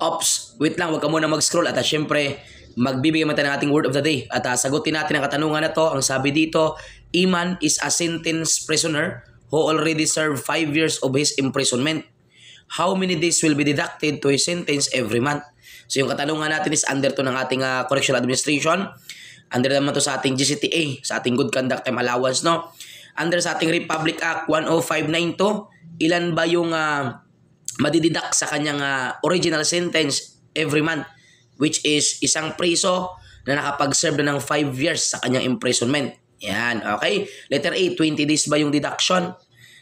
Ops, wait lang, wag ka muna mag-scroll at syempre, magbibigay natin ng ating word of the day at sagutin natin ang katanungan na to. Ang sabi dito, Iman is a sentenced prisoner who already served 5 years of his imprisonment. How many days will be deducted to his sentence every month? So yung katanungan natin is under to ng ating correctional administration. Under naman to sa ating GCTA, sa ating good conduct time allowance, no? Under sa ating Republic Act 10592, ilan ba yung madididak sa kanyang original sentence every month, which is isang preso na nakapag-serve na ng 5 years sa kanyang imprisonment. Yan, okay? Letter A, 20 days ba yung deduction?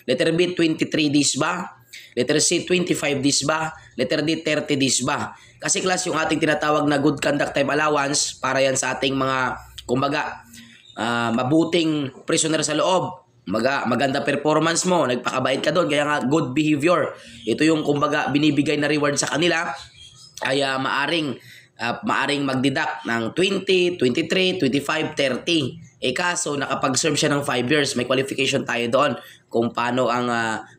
Letter B, 23 days ba? Letter C, 25 days ba? Letter D, 30 days ba? Kasi class, yung ating tinatawag na good conduct time allowance, para yan sa ating mga, kumbaga, mabuting prisoner sa loob. Maganda performance mo, nagpakabait ka doon, kaya nga good behavior. Ito yung, kumbaga, binibigay na reward sa kanila, ay maaring magdidak ng 20, 23, 25, 30. Kaso nakapag-serve siya ng 5 years, may qualification tayo doon kung paano ang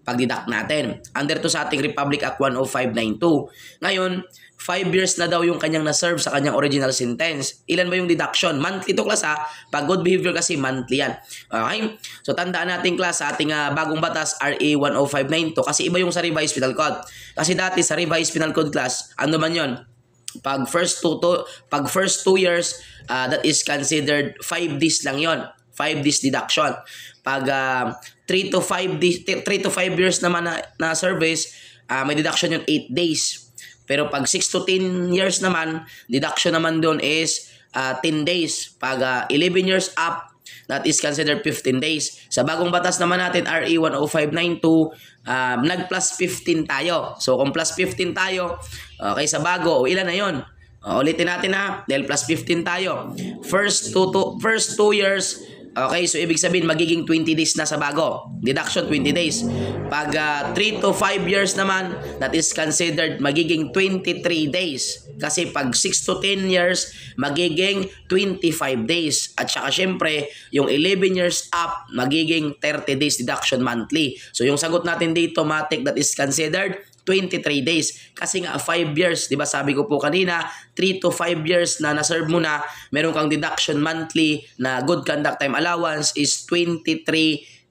pagdidak natin. Under to sa ating Republic Act 10592. Ngayon, 5 years na daw yung kanyang na-serve sa kanyang original sentence. Ilan ba yung deduction? Monthly to class ha. Pag good behavior kasi monthly yan. Okay? So tandaan natin class sa ating bagong batas RA 10592 kasi iba yung sa revised penal code. Kasi dati sa revised penal code class, ano man yon? Pag first 2 years, that is considered 5 days lang yon. 5 days deduction. Pag 3 to 5 years naman na service, may deduction yung 8 days. Pero pag 6 to 10 years naman, deduction naman doon is 10 days. Pag 11 years up, that is considered 15 days. Sa bagong batas naman natin, RA 10592, nag-plus 15 tayo. So kung plus 15 tayo, okay, sa bago, ilan na yun? Ulitin natin ha, dahil plus 15 tayo. First 2 years, okay, so ibig sabihin magiging 20 days na sa bago. Deduction 20 days. Pag 3 to 5 years naman, that is considered magiging 23 days. Kasi pag 6 to 10 years, magiging 25 days. At saka syempre, yung 11 years up, magiging 30 days deduction monthly. So yung sagot natin dito, matik, that is considered 23 days. Kasi nga 5 years, 'di ba? Sabi ko po kanina, 3 to 5 years na na-serve mo na, meron kang deduction monthly na good conduct time allowance is 23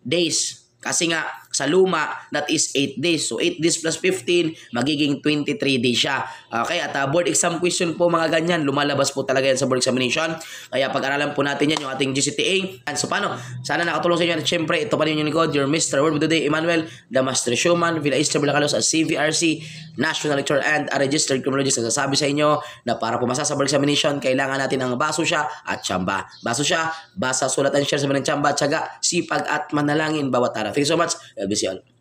days. Kasi nga sa luma, that is 8 days. So 8 days plus 15, magiging 23 days siya. Okay, at board exam question po mga ganyan, lumalabas po talaga yan sa board examination. Kaya pag-aralan po natin yan, yung ating GCTA. And so paano? Sana nakatulong sa inyo. At syempre, ito pa rin yung likod, your Mr. Word of the Day, Emmanuel Damastre Schumann, Villa Easter Bulacalos, as CVRC, National Lecturer and a Registered Criminologist. Nagsasabi sa inyo na para pumasa sa board examination, kailangan natin ang baso siya at tsamba. Baso siya, basa, sulatan, share sa mga tsamba, tiyaga, sipag at manalangin bawat araw. Thank you so much. LBC all.